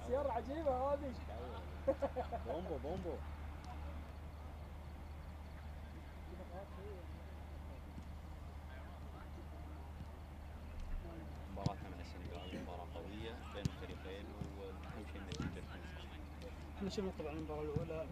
السيارة عجيبة هذه. بومبو بومبو. مباراتنا مع السنغال مباراة قوية بين الفريقين، وأهم شيء النتيجة تكون صحيحة. احنا شفنا طبعا المباراة الأولى